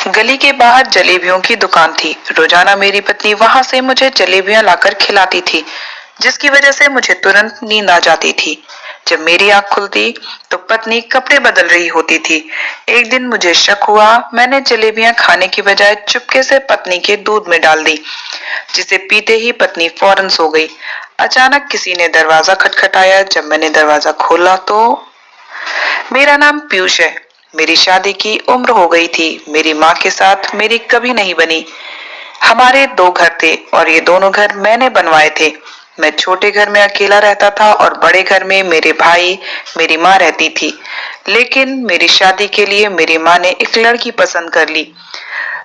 गली के बाहर जलेबियों की दुकान थी। रोजाना मेरी पत्नी वहां से मुझे जलेबियां लाकर खिलाती थी, जिसकी वजह से मुझे तुरंत नींद आ जाती थी। जब मेरी आंख खुलती तो पत्नी कपड़े बदल रही होती थी। एक दिन मुझे शक हुआ, मैंने जलेबियां खाने की बजाय चुपके से पत्नी के दूध में डाल दी, जिसे पीते ही पत्नी फौरन सो गई। अचानक किसी ने दरवाजा खटखटाया। जब मैंने दरवाजा खोला तो मेरा नाम पीयूष है। मेरी शादी की उम्र हो गई थी। मेरी माँ के साथ मेरी कभी नहीं बनी। हमारे दो घर थे और ये दोनों घर मैंने बनवाए थे। मैं छोटे घर में अकेला रहता था और बड़े घर में मेरे भाई, मेरी माँ रहती थी। लेकिन मेरी शादी के लिए मेरी माँ ने एक लड़की पसंद कर ली।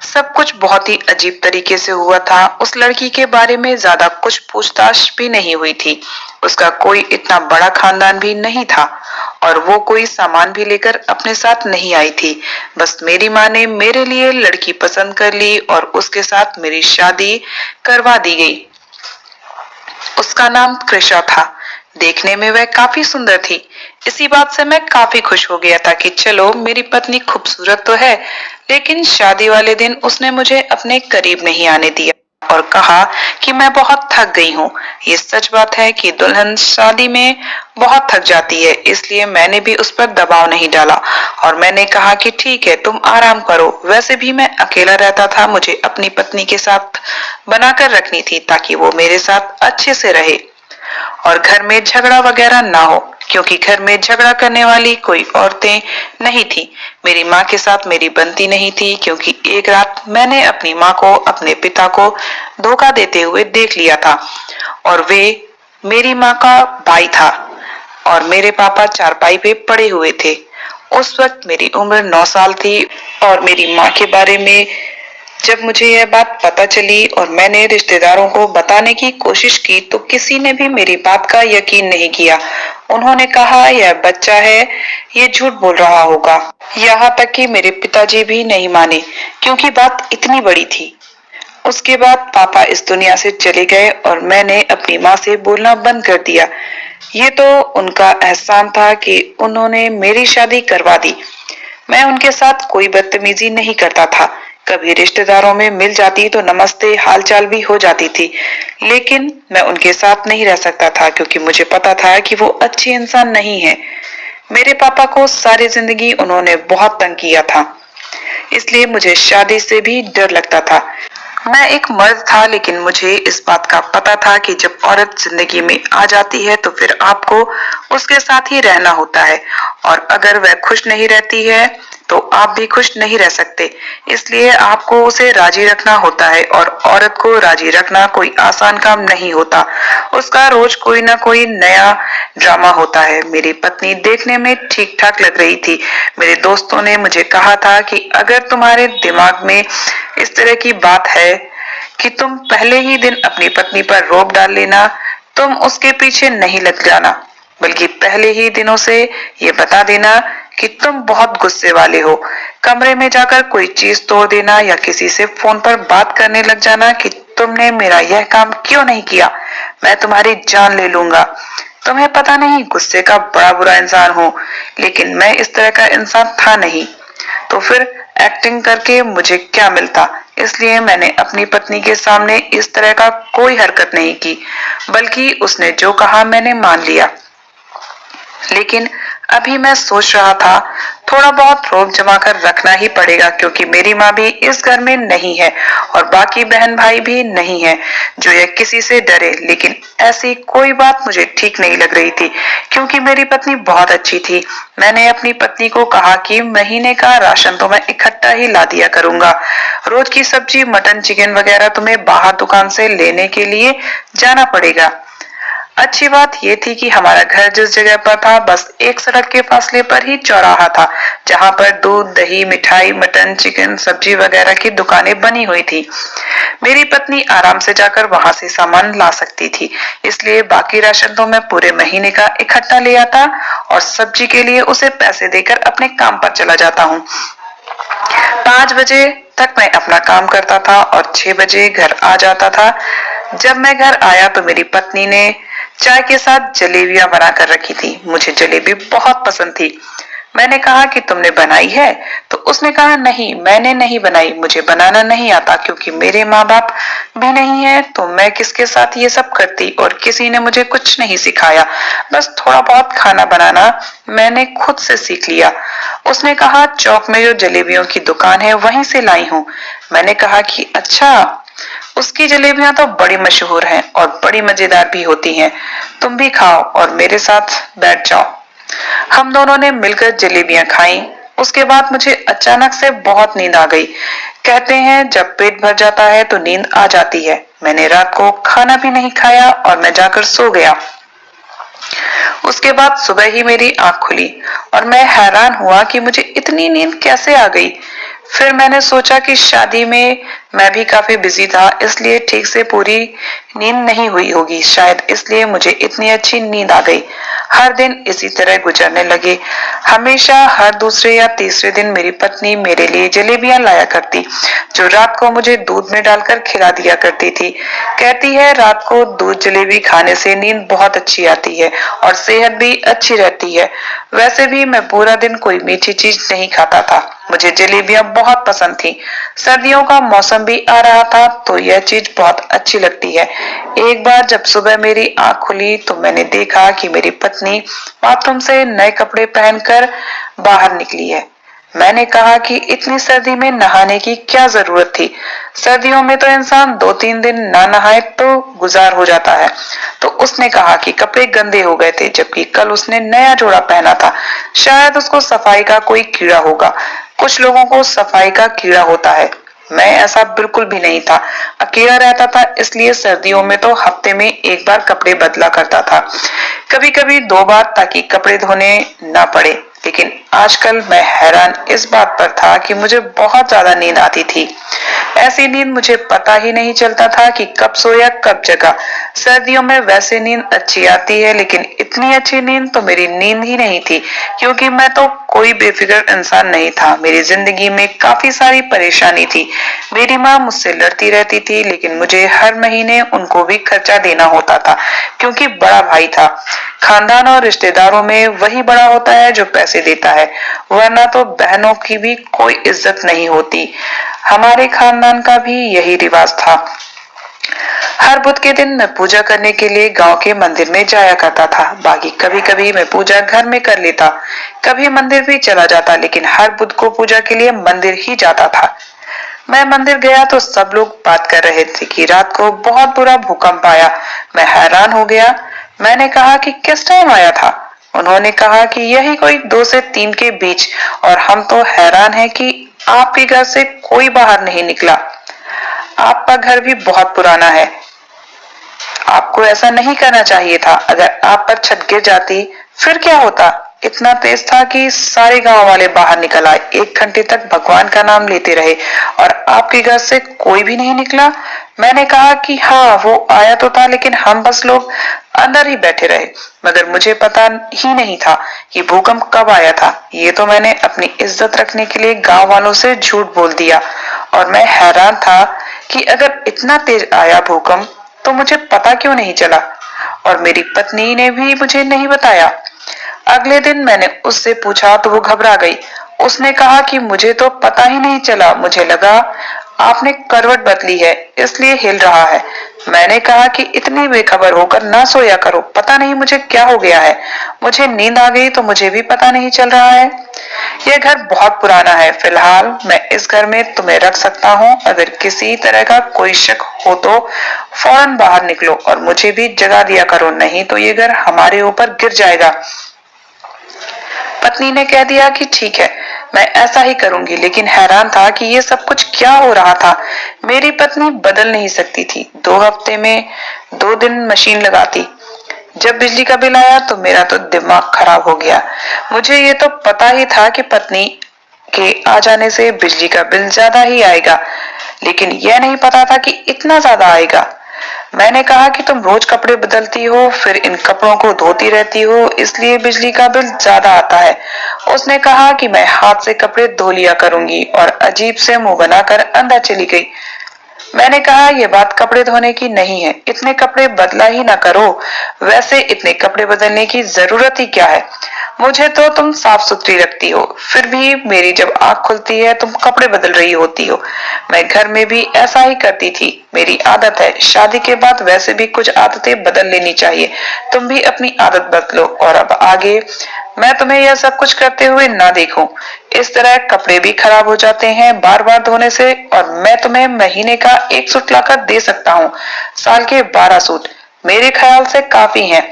सब कुछ बहुत ही अजीब तरीके से हुआ था। उस लड़की के बारे में ज्यादा कुछ पूछताछ भी नहीं हुई थी। उसका कोई इतना बड़ा खानदान भी नहीं था और वो कोई सामान भी लेकर अपने साथ नहीं आई थी। बस मेरी माँ ने मेरे लिए लड़की पसंद कर ली और उसके साथ मेरी शादी करवा दी गई। उसका नाम कृषा था। देखने में वह काफी सुंदर थी। इसी बात से मैं काफी खुश हो गया था कि चलो मेरी पत्नी खूबसूरत तो है, लेकिन शादी वाले दिन उसने मुझे अपने करीब नहीं आने दिया और कहा कि मैं बहुत थक गई हूँ। ये सच बात है कि दुल्हन शादी में बहुत थक जाती है, इसलिए मैंने भी उस पर दबाव नहीं डाला और मैंने कहा कि ठीक है, तुम आराम करो। वैसे भी मैं अकेला रहता था, मुझे अपनी पत्नी के साथ बनाकर रखनी थी ताकि वो मेरे साथ अच्छे से रहे और घर में झगड़ा वगैरह ना हो, क्योंकि घर में झगड़ा करने वाली कोई औरतें नहीं थी। मेरी माँ के साथ मेरी बनती नहीं थी, क्योंकि एक रात मैंने अपनी माँ को अपने पिता को धोखा देते हुए देख लिया था और वे मेरी माँ का भाई था और मेरे पापा चारपाई पे पड़े हुए थे। उस वक्त मेरी उम्र 9 साल थी और मेरी माँ के बारे में जब मुझे यह बात पता चली और मैंने रिश्तेदारों को बताने की कोशिश की तो किसी ने भी मेरी बात का यकीन नहीं किया। उन्होंने कहा यह बच्चा है, ये झूठ बोल रहा होगा। यहाँ तक कि मेरे पिताजी भी नहीं माने, क्योंकि बात इतनी बड़ी थी। उसके बाद पापा इस दुनिया से चले गए और मैंने अपनी माँ से बोलना बंद कर दिया। ये तो उनका एहसान था कि उन्होंने मेरी शादी करवा दी। मैं उनके साथ कोई बदतमीजी नहीं करता था। कभी रिश्तेदारों में मिल जाती तो नमस्ते हालचाल भी हो जाती थी, लेकिन मैं उनके साथ नहीं रह सकता था क्योंकि मुझे पता था कि वो अच्छे इंसान नहीं है। मेरे पापा को सारी जिंदगी उन्होंने बहुत तंग किया था, इसलिए मुझे शादी से भी डर लगता था। मैं एक मर्द था, लेकिन मुझे इस बात का पता था कि जब औरत जिंदगी में आ जाती है तो फिर आपको उसके साथ ही रहना होता है और अगर वह खुश नहीं रहती है तो आप भी खुश नहीं रह सकते। इसलिए आपको उसे राजी रखना होता है और औरत को राजी रखना कोई आसान काम नहीं होता। उसका रोज कोई ना कोई नया ड्रामा होता है। मेरी पत्नी देखने में ठीक ठाक लग रही थी। मेरे दोस्तों ने मुझे कहा था कि अगर तुम्हारे दिमाग में इस तरह की बात है कि तुम पहले ही दिन अपनी पत्नी पर रोब डाल लेना, तुम उसके पीछे नहीं लग जाना, बल्कि पहले ही दिनों से ये बता देना कि तुम बहुत गुस्से वाले हो। कमरे में जाकर कोई चीज तोड़ देना या किसी से फोन पर बात करने लग जाना कि तुमने मेरा यह काम क्यों नहीं किया, मैं तुम्हारी जान ले लूंगा। तुम्हें पता नहीं गुस्से का बड़ा बुरा इंसान हूँ, लेकिन मैं इस तरह का इंसान था नहीं। तो फिर एक्टिंग करके मुझे क्या मिलता। इसलिए मैंने अपनी पत्नी के सामने इस तरह का कोई हरकत नहीं की, बल्कि उसने जो कहा मैंने मान लिया। लेकिन अभी मैं सोच रहा था थोड़ा बहुत रोब जमा कर रखना ही पड़ेगा, क्योंकि मेरी माँ भी इस घर में नहीं है और बाकी बहन भाई भी नहीं है जो ये किसी से डरे। लेकिन ऐसी कोई बात मुझे ठीक नहीं लग रही थी, क्योंकि मेरी पत्नी बहुत अच्छी थी। मैंने अपनी पत्नी को कहा कि महीने का राशन तो मैं इकट्ठा ही ला दिया करूंगा। रोज की सब्जी, मटन, चिकन वगैरह तुम्हें बाहर दुकान से लेने के लिए जाना पड़ेगा। अच्छी बात यह थी कि हमारा घर जिस जगह पर था बस एक सड़क के फासले पर ही चौराहा था, जहां पर दूध, दही, मिठाई, मटन, चिकन, सब्जी वगैरह की दुकानें बनी हुई थी। मेरी पत्नी आराम से जाकर वहां से सामान ला सकती थी, इसलिए बाकी राशन तो मैं पूरे महीने का इकट्ठा ले आता और सब्जी के लिए उसे पैसे देकर अपने काम पर चला जाता हूँ। 5 बजे तक मैं अपना काम करता था और 6 बजे घर आ जाता था। जब मैं घर आया तो मेरी पत्नी ने चाय के साथ जलेबियां बना कर रखी थी। मुझे जलेबी बहुत पसंद थी। मैंने कहा कि तुमने बनाई है? तो उसने कहा नहीं, मैंने नहीं बनाई, मुझे बनाना नहीं आता क्योंकि मेरे माँ बाप भी नहीं है, तो मैं किसके साथ ये सब करती और किसी ने मुझे कुछ नहीं सिखाया, बस थोड़ा बहुत खाना बनाना मैंने खुद से सीख लिया। उसने कहा चौक में जो जलेबियों की दुकान है वहीं से लाई हूँ। मैंने कहा कि अच्छा, उसकी जलेबियां तो बड़ी मशहूर हैं और बड़ी मजेदार भी होती हैं, तुम भी खाओ और मेरे साथ बैठ जाओ। हम दोनों ने मिलकर जलेबियां खाई। उसके बाद मुझे अचानक से बहुत नींद आ गई। कहते हैं जब पेट भर जाता है तो नींद आ जाती है। मैंने रात को खाना भी नहीं खाया और मैं जाकर सो गया। उसके बाद सुबह ही मेरी आंख खुली और मैं हैरान हुआ कि मुझे इतनी नींद कैसे आ गई। फिर मैंने सोचा कि शादी में मैं भी काफी बिजी था, इसलिए ठीक से पूरी नींद नहीं हुई होगी, शायद इसलिए मुझे इतनी अच्छी नींद आ गई। हर दिन इसी तरह गुजरने लगे। हमेशा हर दूसरे या तीसरे दिन मेरी पत्नी मेरे लिए जलेबियां लाया करती, जो रात को मुझे दूध में डालकर खिला दिया करती थी। कहती है रात को दूध जलेबी खाने से नींद बहुत अच्छी आती है और सेहत भी अच्छी रहती है। वैसे भी मैं पूरा दिन कोई मीठी चीज नहीं खाता था, मुझे जलेबियां बहुत पसंद थी। सर्दियों का मौसम भी आ रहा था तो यह चीज बहुत अच्छी लगती है। एक बार जब सुबह मेरी आंख खुली तो मैंने देखा कि मेरी पत्नी बाथरूम से नए कपड़े पहनकर बाहर निकली है। मैंने कहा कि इतनी सर्दी में नहाने की क्या जरूरत थी? सर्दियों में तो इंसान 2-3 दिन ना नहाए तो गुजार हो जाता है। तो उसने कहा कि कपड़े गंदे हो गए थे, जबकि कल उसने नया जोड़ा पहना था। शायद उसको सफाई का कोई कीड़ा होगा। कुछ लोगों को सफाई का कीड़ा होता है, मैं ऐसा बिल्कुल भी नहीं था। अकेला रहता था, इसलिए सर्दियों में तो हफ्ते में एक बार कपड़े बदला करता था, कभी कभी 2 बार, ताकि कपड़े धोने ना पड़े। लेकिन आजकल मैं हैरान इस बात पर था कि मुझे बहुत ज्यादा नींद आती थी। ऐसी नींद मुझे पता ही नहीं चलता था कि कब सोया कब जगा। सर्दियों में वैसे नींद अच्छी आती है, लेकिन इतनी अच्छी नींद तो मेरी नींद ही नहीं थी, क्योंकि मैं तो कोई बेफिक्र इंसान नहीं था। मेरी जिंदगी में काफी सारी परेशानी थी। मेरी माँ मुझसे लड़ती रहती थी, लेकिन मुझे हर महीने उनको भी खर्चा देना होता था, क्योंकि बड़ा भाई था। खानदान और रिश्तेदारों में वही बड़ा होता है जो पैसे देता है, वरना तो बहनों की भी कोई इज्जत नहीं होती। हमारे खानदान का भी यही रिवाज था। हर बुध के दिन मैं पूजा करने के लिए गांव के मंदिर में जाया करता था। बाकी कभी कभी मैं पूजा घर में कर लेता, कभी मंदिर भी चला जाता, लेकिन हर बुध को पूजा के लिए मंदिर ही जाता था। मैं मंदिर गया तो सब लोग बात कर रहे थे कि रात को बहुत बुरा भूकंप आया। मैं हैरान हो गया। मैंने कहा कि किस टाइम आया था? उन्होंने कहा कि यही कोई 2 से 3 के बीच, और हम तो हैरान हैं कि आपके घर से कोई बाहर नहीं निकला। आपका घर भी बहुत पुराना है, आपको ऐसा नहीं करना चाहिए था। अगर आप पर छत गिर जाती फिर क्या होता? इतना तेज था कि सारे गांव वाले बाहर निकल आए। 1 घंटे तक भगवान का नाम लेते रहे और आपके घर से कोई भी नहीं निकला। मैंने कहा कि हाँ, वो आया तो था, लेकिन हम बस लोग अंदर ही बैठे रहे। मगर मुझे पता ही नहीं था कि भूकंप कब आया था। ये तो मैंने अपनी इज्जत रखने के लिए गांव वालों से झूठ बोल दिया। और मैं हैरान था कि अगर इतना तेज आया भूकंप तो मुझे पता क्यों नहीं चला, और मेरी पत्नी ने भी मुझे नहीं बताया। अगले दिन मैंने उससे पूछा तो वो घबरा गई। उसने कहा कि मुझे तो पता ही नहीं चला, मुझे लगा आपने करवट बदली है इसलिए हिल रहा है। मैंने कहा कि इतनी बेखबर होकर ना सोया करो, पता नहीं मुझे क्या हो गया है। मुझे नींद आ गई तो मुझे भी पता नहीं चल रहा है। यह घर बहुत पुराना है, फिलहाल मैं इस घर में तुम्हें रख सकता हूँ। अगर किसी तरह का कोई शक हो तो फौरन बाहर निकलो और मुझे भी जगा दिया करो, नहीं तो ये घर हमारे ऊपर गिर जाएगा। पत्नी ने कह दिया कि ठीक है, मैं ऐसा ही करूंगी, लेकिन हैरान था कि ये सब कुछ क्या हो रहा था। मेरी पत्नी बदल नहीं सकती थी। 2 हफ्ते में 2 दिन मशीन लगाती। जब बिजली का बिल आया तो मेरा तो दिमाग खराब हो गया। मुझे ये तो पता ही था कि पत्नी के आ जाने से बिजली का बिल ज्यादा ही आएगा, लेकिन यह नहीं पता था कि इतना ज्यादा आएगा। मैंने कहा कि तुम रोज कपड़े बदलती हो, फिर इन कपड़ों को धोती रहती हो, इसलिए बिजली का बिल ज्यादा आता है। उसने कहा कि मैं हाथ से कपड़े धो लिया करूंगी, और अजीब से मुंह बनाकर अंदर चली गई। मैंने कहा यह बात कपड़े धोने की नहीं है, इतने कपड़े बदला ही ना करो। वैसे इतने कपड़े बदलने की जरूरत ही क्या है? मुझे तो तुम साफ सुथरी रखती हो, फिर भी मेरी जब आंख खुलती है तुम कपड़े बदल रही होती हो। मैं घर में भी ऐसा ही करती थी, मेरी आदत है। शादी के बाद वैसे भी कुछ आदतें बदल लेनी चाहिए। तुम भी अपनी आदत बदलो और अब आगे मैं तुम्हें यह सब कुछ करते हुए ना देखूं। इस तरह कपड़े भी खराब हो जाते हैं बार बार धोने से, और मैं तुम्हें महीने का एक सूट लाकर दे सकता हूँ, साल के 12 सूट मेरे ख्याल से काफी हैं।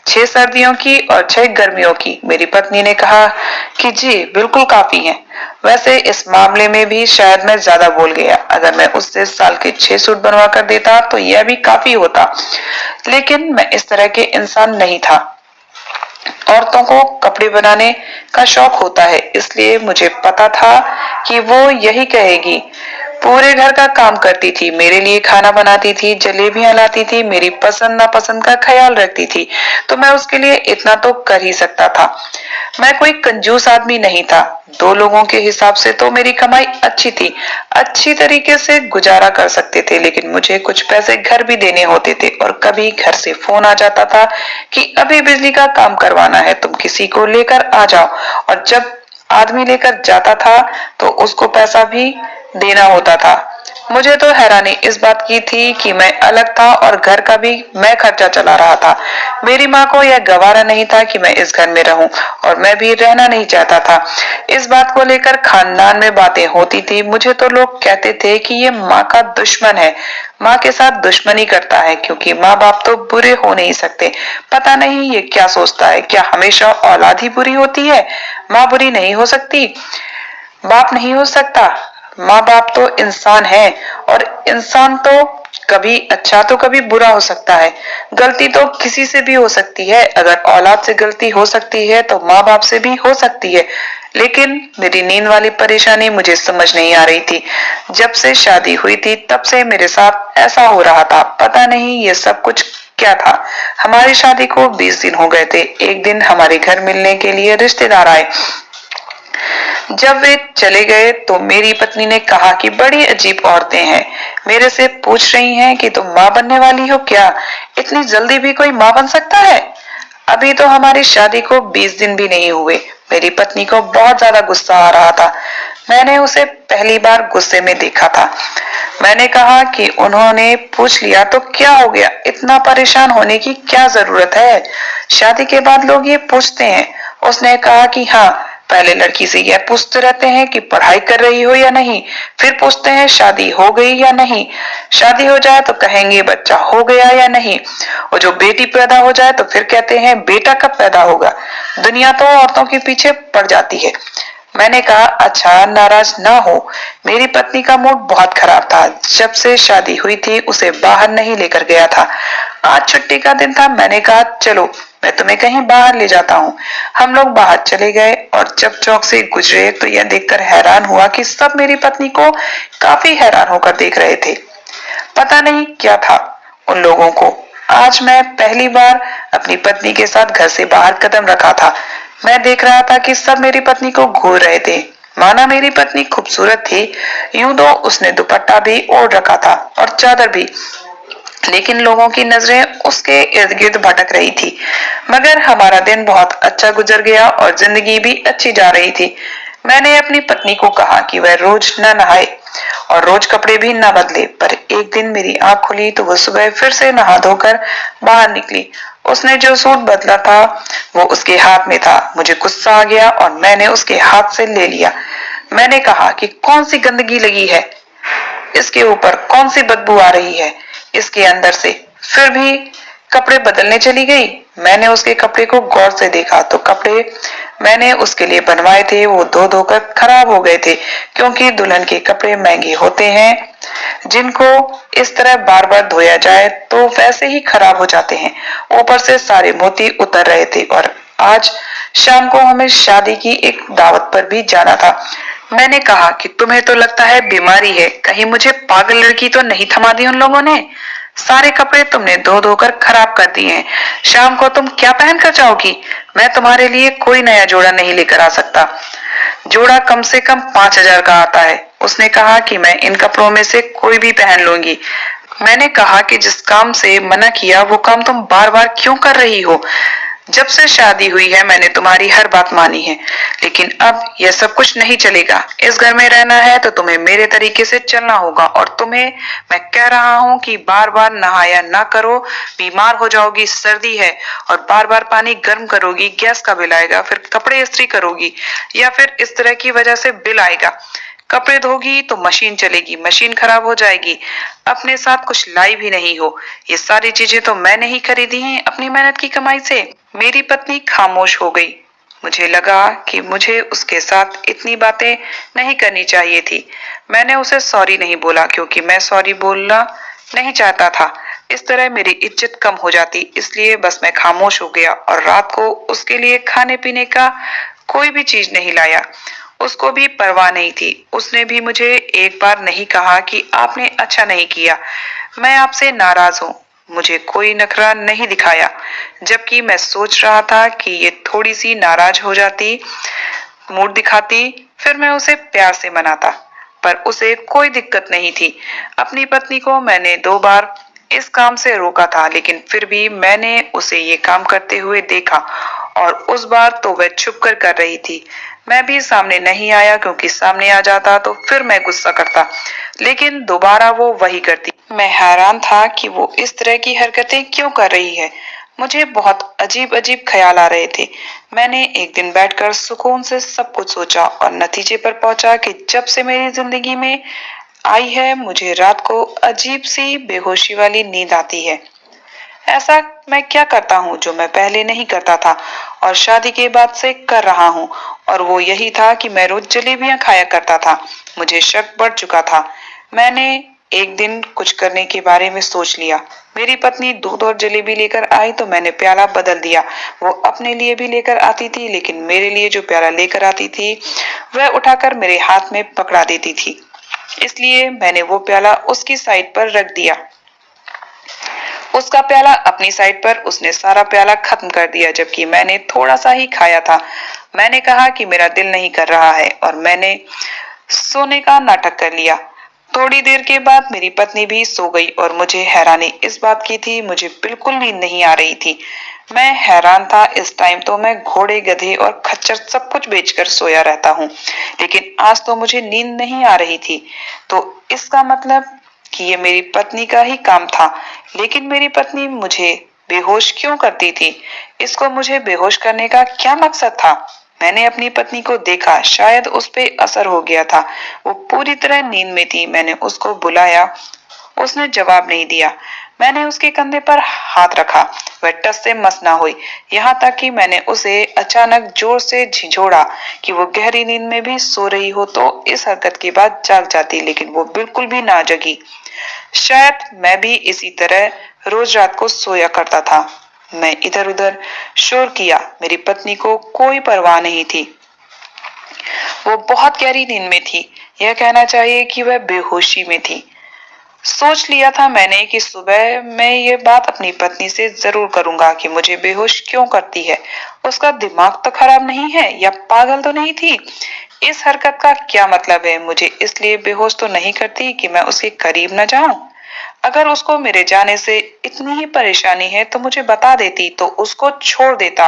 6 सर्दियों की और 6 गर्मियों की। मेरी पत्नी ने कहा कि जी बिल्कुल काफी है। वैसे इस मामले में भी शायद मैं ज्यादा बोल गया। अगर मैं उससे साल के 6 सूट बनवा कर देता तो यह भी काफी होता, लेकिन मैं इस तरह के इंसान नहीं था। औरतों को कपड़े बनाने का शौक होता है, इसलिए मुझे पता था कि वो यही कहेगी। पूरे घर का काम करती थी, मेरे लिए खाना बनाती थी, जलेबियां लाती थी, मेरी पसंद नापसंद का ख्याल रखती थी, तो मैं उसके लिए इतना तो कर ही सकता था। मैं कोई कंजूस आदमी नहीं था। 2 लोगों के हिसाब से तो मेरी कमाई अच्छी थी, अच्छी तरीके से गुजारा कर सकते थे, लेकिन मुझे कुछ पैसे घर भी देने होते थे। और कभी घर से फोन आ जाता था कि अभी बिजली का काम करवाना है, तुम किसी को लेकर आ जाओ। और जब आदमी लेकर जाता था तो उसको पैसा भी देना होता था। मुझे तो हैरानी इस बात की थी कि मैं अलग था और घर का भी मैं खर्चा चला रहा था। मेरी माँ को यह गवारा नहीं था कि मैं इस घर में रहूं, और मैं भी रहना नहीं चाहता था। इस बात को लेकर खानदान में बातें होती थी। मुझे तो लोग कहते थे कि ये माँ का दुश्मन है, माँ के साथ दुश्मनी करता है, क्योंकि माँ बाप तो बुरे हो नहीं सकते। पता नहीं ये क्या सोचता है, क्या हमेशा औलाद ही बुरी होती है, माँ बुरी नहीं हो सकती, बाप नहीं हो सकता। माँ बाप तो इंसान है, और इंसान तो कभी अच्छा तो कभी बुरा हो सकता है। गलती तो किसी से भी हो सकती है। अगर औलाद से गलती हो सकती है तो माँ बाप से भी हो सकती है। लेकिन मेरी नींद वाली परेशानी मुझे समझ नहीं आ रही थी। जब से शादी हुई थी तब से मेरे साथ ऐसा हो रहा था। पता नहीं ये सब कुछ क्या था। हमारी शादी को 20 दिन हो गए थे। एक दिन हमारे घर मिलने के लिए रिश्तेदार आए। जब वे चले गए तो मेरी पत्नी ने कहा कि बड़ी अजीब औरतें हैं, मेरे से पूछ रही हैं कि तुम माँ बनने वाली हो क्या? इतनी जल्दी भी कोई माँ बन सकता है? अभी तो हमारी शादी को 20 दिन भी नहीं हुए। मेरी पत्नी को बहुत ज्यादा गुस्सा आ रहा था। मैंने उसे पहली बार गुस्से में देखा था। मैंने कहा कि उन्होंने पूछ लिया तो क्या हो गया, इतना परेशान होने की क्या जरूरत है? शादी के बाद लोग ये पूछते हैं। उसने कहा कि हाँ, पहले लड़की से यह पूछते रहते हैं कि पढ़ाई कर रही हो या नहीं, फिर पूछते हैं शादी हो गई या नहीं, शादी हो जाए तो कहेंगे बच्चा हो गया या नहीं, और जो बेटी पैदा हो जाए तो फिर कहते हैं बेटा कब पैदा होगा। दुनिया तो औरतों के पीछे पड़ जाती है। मैंने कहा अच्छा, नाराज ना हो। मेरी पत्नी का मूड बहुत खराब था। जब से शादी हुई थी उसे बाहर नहीं लेकर गया था। आज छुट्टी का दिन था। मैंने कहा चलो मैं तुम्हें कहीं बाहर ले जाता हूँ। हम लोग बाहर चले गए, और जब चौक से गुजरे तो यह देखकर हैरान हुआ कि सब मेरी पत्नी को काफी हैरान होकर देख रहे थे। पता नहीं क्या था उन लोगों को। आज मैं पहली बार अपनी पत्नी के साथ घर से बाहर कदम रखा था। मैं देख रहा था कि सब मेरी पत्नी को घूर रहे थे। माना मेरी पत्नी खूबसूरत थी। यूं तो उसने दुपट्टा भी ओढ़ रखा था और चादर भी, लेकिन लोगों की नजरें उसके इर्द गिर्द भटक रही थी। मगर हमारा दिन बहुत अच्छा गुजर गया और जिंदगी भी अच्छी जा रही थी। मैंने अपनी पत्नी को कहा कि वह रोज न नहाए और रोज कपड़े भी न बदले, पर एक दिन मेरी आंख खुली तो वो सुबह फिर से नहा धोकर बाहर निकली। उसने जो सूट बदला था वो उसके हाथ में था। मुझे गुस्सा आ गया और मैंने उसके हाथ से ले लिया। मैंने कहा कि कौन सी गंदगी लगी है इसके ऊपर, कौन सी बदबू आ रही है इसके अंदर से। फिर भी कपड़े बदलने चली गई। मैंने उसके कपड़े को गौर से देखा तो कपड़े मैंने उसके लिए बनवाए थे वो धो धोकर खराब हो गए थे, क्योंकि दुल्हन के कपड़े महंगे होते हैं, जिनको इस तरह बार बार धोया जाए तो वैसे ही खराब हो जाते हैं। ऊपर से सारे मोती उतर रहे थे, और आज शाम को हमें शादी की एक दावत पर भी जाना था। मैंने कहा कि तुम्हें तो लगता है बीमारी है, कहीं मुझे पागल लड़की तो नहीं थमा दी उन लोगों ने? सारे कपड़े तुमने धो धोकर खराब कर दिए हैं। शाम को तुम क्या पहन कर जाओगी? मैं तुम्हारे लिए कोई नया जोड़ा नहीं लेकर आ सकता। जोड़ा कम से कम 5,000 का आता है। उसने कहा कि मैं इन कपड़ों में से कोई भी पहन लूंगी। मैंने कहा कि जिस काम से मना किया वो काम तुम बार बार क्यों कर रही हो? जब से शादी हुई है मैंने तुम्हारी हर बात मानी है, लेकिन अब यह सब कुछ नहीं चलेगा। इस घर में रहना है तो तुम्हें मेरे तरीके से चलना होगा और तुम्हें मैं कह रहा हूँ कि बार बार नहाया ना करो, बीमार हो जाओगी, सर्दी है, और बार बार पानी गर्म करोगी, गैस का बिल आएगा, फिर कपड़े इस्त्री करोगी या फिर इस तरह की वजह से बिल आएगा। कपड़े धोगी तो मशीन चलेगी, मशीन खराब हो जाएगी। अपने साथ कुछ लाई भी नहीं हो। ये सारी चीजें तो मैंने ही खरीदी हैं अपनी मेहनत की कमाई से। मेरी पत्नी खामोश हो गई। मुझे लगा कि मुझे उसके साथ इतनी बातें नहीं करनी चाहिए थी। मैंने उसे सॉरी नहीं बोला क्योंकि मैं सॉरी बोलना नहीं चाहता था। इस तरह मेरी इज्जत कम हो जाती, इसलिए बस मैं खामोश हो गया और रात को उसके लिए खाने पीने का कोई भी चीज नहीं लाया। उसको भी परवाह नहीं थी। उसने भी मुझे एक बार नहीं कहा कि आपने अच्छा नहीं किया, मैं आपसे नाराज हूँ। मुझे कोई नखरा नहीं दिखाया, जबकि मैं सोच रहा था कि ये थोड़ी सी नाराज हो जाती, मूड दिखाती, फिर मैं उसे प्यार से मनाता। पर उसे कोई दिक्कत नहीं थी। अपनी पत्नी को मैंने 2 बार इस काम से रोका था, लेकिन फिर भी मैंने उसे ये काम करते हुए देखा और उस बार तो वह छुप कर रही थी। मैं भी सामने नहीं आया क्योंकि सामने आ जाता तो फिर मैं गुस्सा करता, लेकिन दोबारा वो वही करती। मैं हैरान था कि वो इस तरह की हरकतें क्यों कर रही है। मुझे बहुत अजीब अजीब ख्याल आ रहे थे। मैंने एक दिन बैठकर सुकून से सब कुछ सोचा और नतीजे पर पहुंचा कि जब से मेरी जिंदगी में आई है मुझे रात को अजीब सी बेहोशी वाली नींद आती है। ऐसा मैं क्या करता हूँ जो मैं पहले नहीं करता था और शादी के बाद से कर रहा हूँ, और वो यही था कि मैं रोज जलेबियां खाया करता था। मुझे शक बढ़ चुका था। मैंने एक दिन कुछ करने के बारे में सोच लिया। मेरी पत्नी दूध और जलेबी लेकर आई तो मैंने प्याला बदल दिया। वो अपने लिए भी लेकर आती थी, लेकिन मेरे लिए जो प्याला लेकर आती थी वह उठाकर मेरे हाथ में पकड़ा देती थी। इसलिए मैंने वो प्याला उसकी साइड पर रख दिया। उसका प्याला अपनी साइड पर, उसने सारा प्याला खत्म कर दिया, जबकि मैंने थोड़ा सा ही खाया था। मैंने कहा कि मेरा दिल नहीं कर रहा है और मैंने सोने का नाटक कर लिया। थोड़ी देर के बाद मेरी पत्नी भी सो गई और मुझे हैरानी इस बात की थी, मुझे बिल्कुल नींद नहीं आ रही थी। मैं हैरान था। इस टाइम तो मैं घोड़े, गधे और खच्चर सब कुछ बेचकर सोया रहता हूँ, लेकिन आज तो मुझे नींद नहीं आ रही थी। तो इसका मतलब कि ये मेरी पत्नी का ही काम था। लेकिन मेरी पत्नी मुझे बेहोश क्यों करती थी? इसको मुझे बेहोश करने का क्या मकसद था? मैंने अपनी पत्नी को देखा, शायद उस पे असर हो गया था। वो पूरी तरह नींद में थी। मैंने उसको बुलाया, उसने जवाब नहीं दिया। मैंने उसके कंधे पर हाथ रखा, वह टस से मस ना हुई। यहाँ तक कि मैंने उसे अचानक जोर से झिझोड़ा कि वो गहरी नींद में भी सो रही हो तो इस हरकत के बाद जाग जाती, लेकिन वो बिल्कुल भी ना जगी। शायद मैं भी इसी तरह रोज रात को सोया करता था। मैं इधर उधर शोर किया, मेरी पत्नी को कोई परवाह नहीं थी। वो बहुत गहरी नींद में थी, यह कहना चाहिए कि वह बेहोशी में थी। सोच लिया था मैंने कि सुबह मैं ये बात अपनी पत्नी से जरूर करूंगा कि मुझे बेहोश क्यों करती है। उसका दिमाग तो खराब नहीं है या पागल तो नहीं थी? इस हरकत का क्या मतलब है? मुझे इसलिए बेहोश तो नहीं करती कि मैं उसके करीब न जाऊं। अगर उसको मेरे जाने से इतनी ही परेशानी है तो मुझे बता देती, तो उसको छोड़ देता।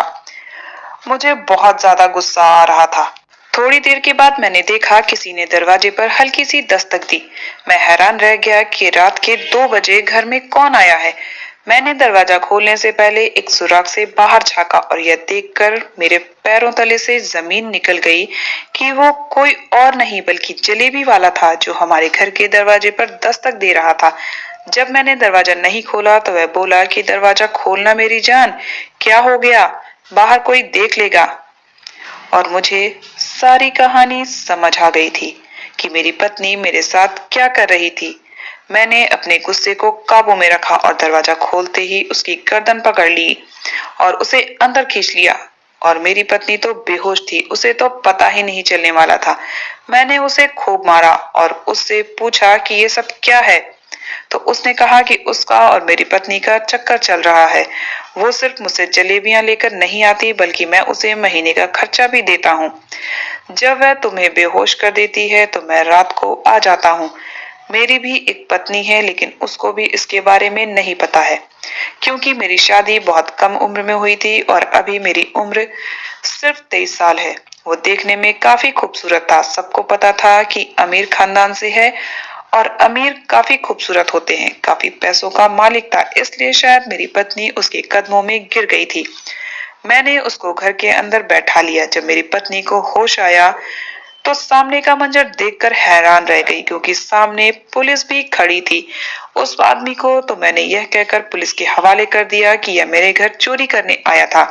मुझे बहुत ज्यादा गुस्सा आ रहा था। थोड़ी देर के बाद मैंने देखा किसी ने दरवाजे पर हल्की सी दस्तक दी। मैं हैरान रह गया कि रात के 2 बजे घर में कौन आया है। मैंने दरवाजा खोलने से पहले एक सुराख से बाहर झांका और यह देखकर मेरे पैरों तले से जमीन निकल गई कि वो कोई और नहीं बल्कि जलेबी वाला था जो हमारे घर के दरवाजे पर दस्तक दे रहा था। जब मैंने दरवाजा नहीं खोला तो वह बोला कि दरवाजा खोलना मेरी जान, क्या हो गया? बाहर कोई देख लेगा। और मुझे सारी कहानी समझ आ गई थी कि मेरी पत्नी मेरे साथ क्या कर रही थी। मैंने अपने गुस्से को काबू में रखा और दरवाजा खोलते ही उसकी गर्दन पकड़ ली और उसे अंदर खींच लिया। और मेरी पत्नी तो बेहोश थी, उसे तो पता ही नहीं चलने वाला था। मैंने उसे खूब मारा और उससे पूछा कि ये सब क्या है, तो उसने कहा कि उसका और मेरी पत्नी का चक्कर चल रहा है। वो सिर्फ मुझसे जलेबियां लेकर नहीं आती बल्कि मैं उसे महीने का खर्चा भी देता हूँ। जब वह तुम्हें बेहोश कर देती है तो मैं रात को आ जाता हूँ। मेरी भी एक पत्नी है, लेकिन उसको भी इसके बारे में नहीं पता है, क्योंकि मेरी शादी बहुत कम उम्र में हुई थी और अभी मेरी उम्र सिर्फ 23 साल है। वो देखने में काफी खूबसूरत था। सबको पता था कि अमीर खानदान से है और अमीर काफी खूबसूरत होते हैं। काफी पैसों का मालिक था, इसलिए शायद मेरी पत्नी उसके कदमों में गिर गई थी। मैंने उसको घर के अंदर बैठा लिया। जब मेरी पत्नी को होश आया तो सामने का मंजर देखकर हैरान रह गई, क्योंकि सामने पुलिस भी खड़ी थी। उस आदमी को तो मैंने यह कहकर पुलिस के हवाले कर दिया कि यह मेरे घर चोरी करने आया था।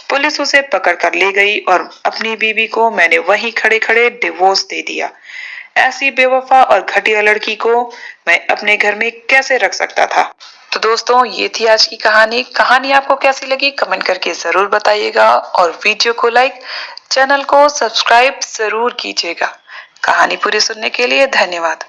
पुलिस उसे पकड़ कर ले गई और अपनी बीवी को मैंने वहीं खड़े खड़े डिवोर्स दे दिया। ऐसी बेवफा और घटिया लड़की को मैं अपने घर में कैसे रख सकता था। तो दोस्तों, ये थी आज की कहानी। कहानी आपको कैसी लगी कमेंट करके जरूर बताइएगा और वीडियो को लाइक, चैनल को सब्सक्राइब जरूर कीजिएगा। कहानी पूरी सुनने के लिए धन्यवाद।